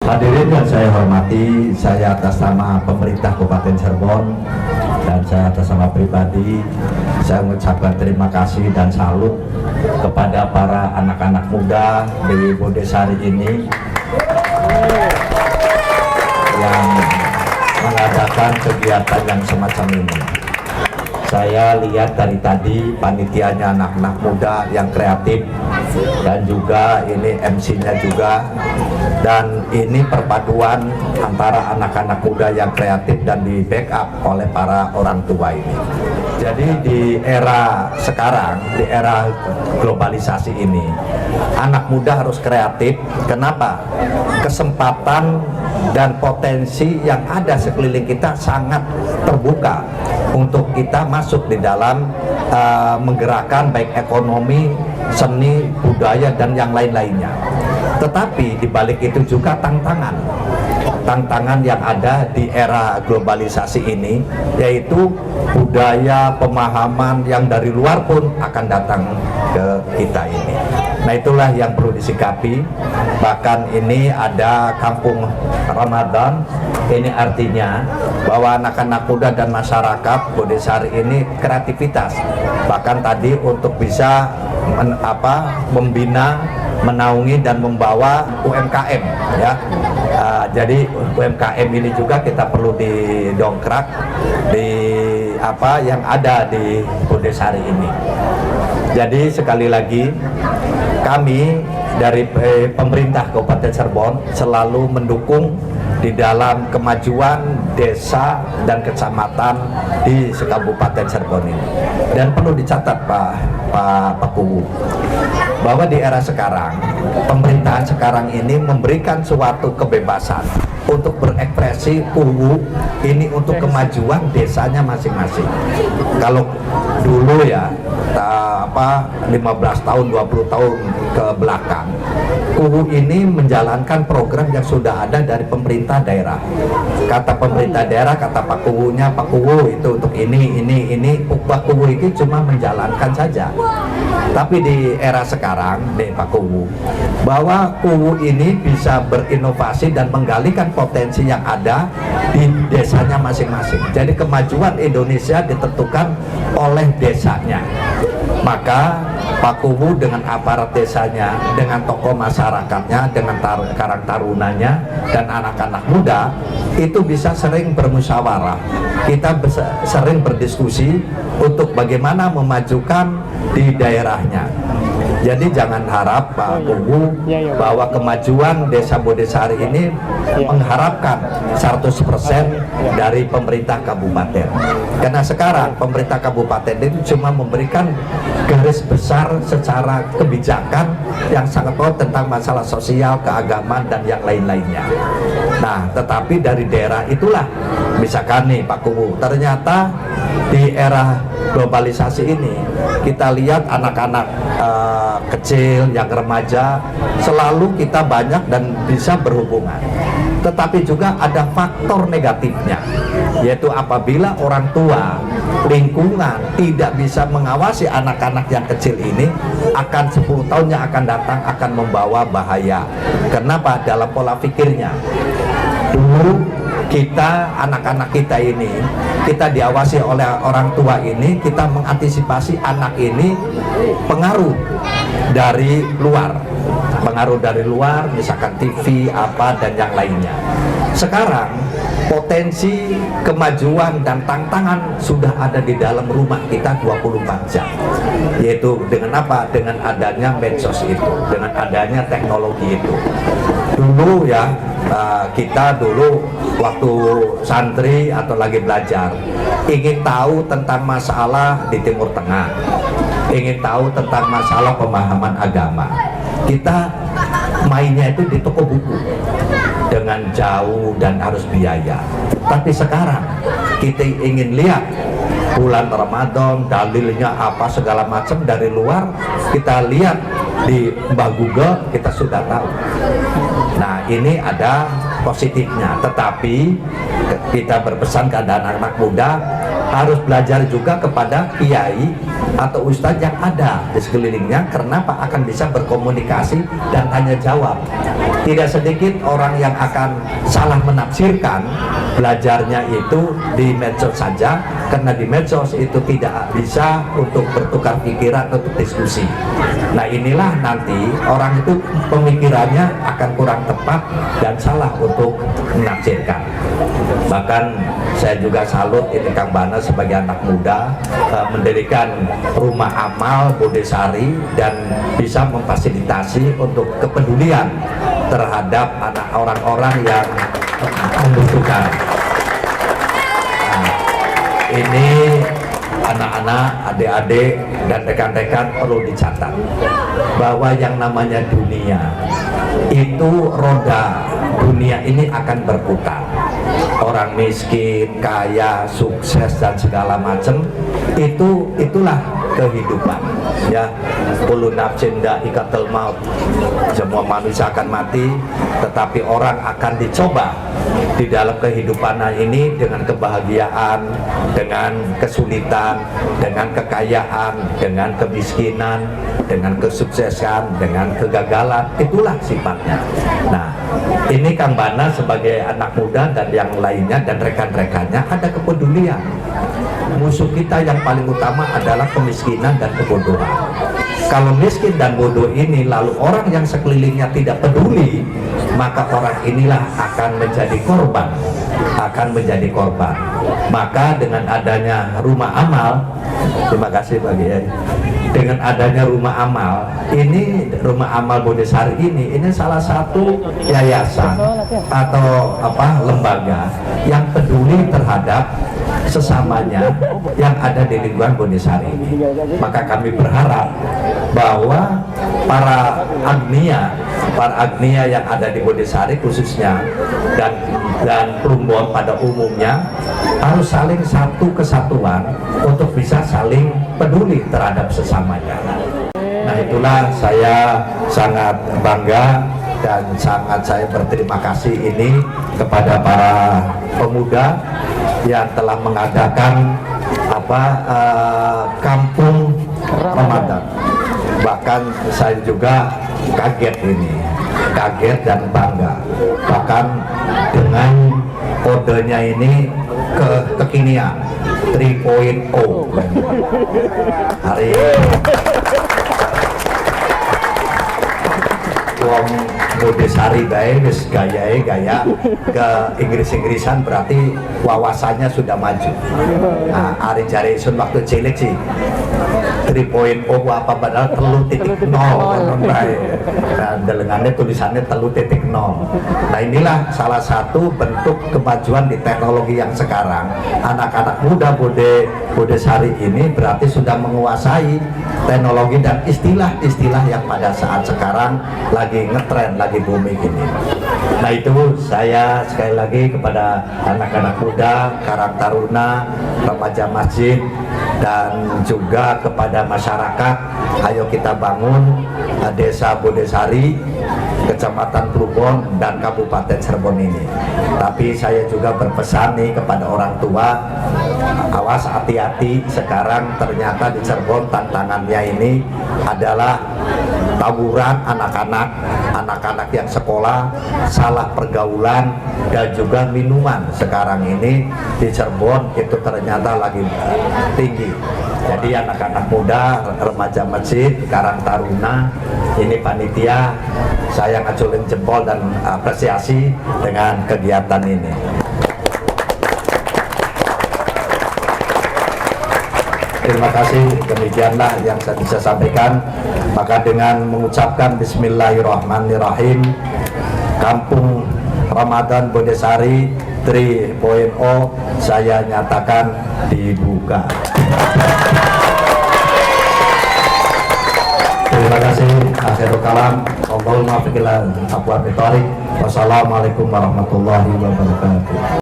Hadirin yang saya hormati, saya atas nama pemerintah Kabupaten Cirebon dan saya atas nama pribadi, saya mengucapkan terima kasih dan salut kepada para anak-anak muda di Bodesari ini yang mengadakan kegiatan yang semacam ini. Saya lihat dari tadi panitianya anak-anak muda yang kreatif dan juga ini MC-nya juga, dan ini perpaduan antara anak-anak muda yang kreatif dan di backup oleh para orang tua ini. Jadi di era sekarang, di era globalisasi ini, anak muda harus kreatif. Kenapa? Kesempatan dan potensi yang ada sekeliling kita sangat terbuka untuk kita masuk di dalam menggerakkan baik ekonomi, seni, budaya, dan yang lain-lainnya. Tetapi di balik itu juga tantangan yang ada di era globalisasi ini, yaitu budaya, pemahaman yang dari luar pun akan datang ke kita ini. Nah, itulah yang perlu disikapi. Bahkan ini ada kampung Ramadan, ini artinya bahwa anak-anak muda dan masyarakat Bodesari ini kreativitas. Bahkan tadi untuk bisa membina, menaungi dan membawa UMKM ya. Jadi UMKM ini juga kita perlu didongkrak di yang ada di Bodesari ini. Jadi sekali lagi kami dari pemerintah Kabupaten Cirebon selalu mendukung di dalam kemajuan desa dan kecamatan di Kabupaten Cirebon ini. Dan perlu dicatat Pak Kuwu, bahwa di era sekarang, pemerintahan sekarang ini memberikan suatu kebebasan untuk berekspresi Kuwu ini untuk kemajuan desanya masing-masing. Kalau dulu ya 15 tahun, 20 tahun ke belakang, Kuwu ini menjalankan program yang sudah ada dari pemerintah daerah. Kata pemerintah daerah, kata Pak Kuwunya, Pak Kuwu itu untuk ini. Pak Kuwu ini cuma menjalankan saja. Tapi di era sekarang, Pak Kuwu, bahwa Kuwu ini bisa berinovasi dan menggalikan potensi yang ada di desanya masing-masing. Jadi kemajuan Indonesia ditentukan oleh desanya. Maka Pak Kuwu dengan aparat desanya, dengan tokoh masyarakatnya, dengan karang tarunanya dan anak-anak muda itu bisa sering bermusyawarah. Kita sering berdiskusi untuk bagaimana memajukan di daerahnya. Jadi jangan harap Pak Kuwu bahwa kemajuan desa Bodesari ini mengharapkan 100% dari pemerintah kabupaten. Karena sekarang pemerintah kabupaten ini cuma memberikan garis besar secara kebijakan yang sangat tahu tentang masalah sosial, keagamaan, dan yang lain-lainnya. Nah, tetapi dari daerah itulah, misalkan nih Pak Kuwu, ternyata di era globalisasi ini kita lihat anak-anak kecil, yang remaja selalu kita banyak dan bisa berhubungan. Tetapi juga ada faktor negatifnya, yaitu apabila orang tua, lingkungan tidak bisa mengawasi anak-anak yang kecil ini, akan 10 tahun yang akan datang akan membawa bahaya. Kenapa? Dalam pola pikirnya, dulu kita, anak-anak kita ini, kita diawasi oleh orang tua ini, kita mengantisipasi anak ini pengaruh dari luar, misalkan TV dan yang lainnya. Sekarang potensi kemajuan dan tantangan sudah ada di dalam rumah kita 24 jam, yaitu dengan apa? Dengan adanya medsos itu, dengan adanya teknologi itu. Dulu ya, kita dulu waktu santri atau lagi belajar, ingin tahu tentang masalah di Timur Tengah, ingin tahu tentang masalah pemahaman agama, kita mainnya itu di toko buku dengan jauh dan harus biaya. Tapi sekarang kita ingin lihat bulan Ramadan, dalilnya apa segala macam dari luar, kita lihat di Mbah Google, kita sudah tahu. Nah, ini ada positifnya, tetapi kita berpesan kepada anak-anak muda, harus belajar juga kepada kiai atau ustadz yang ada di sekelilingnya, karena Pak akan bisa berkomunikasi dan tanya jawab. Tidak sedikit orang yang akan salah menafsirkan belajarnya itu di medsos saja, karena di medsos itu tidak bisa untuk bertukar pikiran atau diskusi. Nah inilah nanti orang itu pemikirannya akan kurang tepat dan salah untuk menafsirkan. Bahkan saya juga salut ini Kang Bana sebagai anak muda mendirikan rumah amal Bodesari dan bisa memfasilitasi untuk kepedulian terhadap anak orang-orang yang membutuhkan. Nah, ini anak-anak, adik-adik dan rekan-rekan perlu dicatat bahwa yang namanya dunia itu, roda dunia ini akan berputar. Orang miskin, kaya, sukses dan segala macam itulah kehidupan. Ya, kullu nafsin dha'iqatul maut. Semua manusia akan mati, tetapi orang akan dicoba di dalam kehidupan ini dengan kebahagiaan, dengan kesulitan, dengan kekayaan, dengan kemiskinan, dengan kesuksesan, dengan kegagalan. Itulah sifatnya. Nah, ini Kang Bana sebagai anak muda dan yang lainnya dan rekan-rekannya ada kepedulian. Musuh kita yang paling utama adalah kemiskinan dan kebodohan. Kalau miskin dan bodoh ini lalu orang yang sekelilingnya tidak peduli, maka orang inilah akan menjadi korban, Maka dengan adanya rumah amal, terima kasih Pak Kiai. Dengan adanya rumah amal ini, rumah amal Bodesari ini salah satu yayasan atau lembaga yang peduli terhadap sesamanya yang ada di lingkungan Bodesari ini. Maka kami berharap bahwa para agnia yang ada di Bodesari khususnya dan Plumbon pada umumnya harus saling satu kesatuan untuk bisa saling peduli terhadap sesamanya. Nah itulah saya sangat bangga dan sangat saya berterima kasih ini kepada para pemuda yang telah mengadakan kampung Ramadan. Bahkan saya juga kaget dan bangga, bahkan dengan kodenya ini kekinian 3.0 hari wong Bodesari bae wis gaya ke Inggris-Inggrisan, berarti wawasannya sudah maju. Nah, Ari jari sun waktu cilik sih 3.0 apa padahal 3.0 nah, delengannya tulisannya 3.0. Nah inilah salah satu bentuk kemajuan di teknologi yang sekarang. Anak-anak muda Bodesari ini berarti sudah menguasai teknologi dan istilah-istilah yang pada saat sekarang lagi ngetren, lagi booming ini. Nah itu saya sekali lagi kepada anak-anak muda, Karang Taruna, remaja masjid, dan juga kepada masyarakat, ayo kita bangun desa Bodesari, Kecamatan Plumbon dan Kabupaten Cirebon ini. Tapi saya juga berpesan nih kepada orang tua, awas hati-hati, sekarang ternyata di Cirebon tantangannya ini adalah tawuran anak-anak yang sekolah, salah pergaulan dan juga minuman. Sekarang ini di Cirebon itu ternyata lagi tinggi. Jadi anak-anak muda, remaja masjid, Karang Taruna, ini panitia, saya ngacungin jempol dan apresiasi dengan kegiatan ini. Terima kasih, demikianlah yang saya bisa sampaikan. Maka dengan mengucapkan Bismillahirrahmanirrahim, Kampung Ramadan Bodesari 3.0 saya nyatakan dibuka. Terima kasih. Akhirul kalam. Wassalamualaikum warahmatullahi wabarakatuh.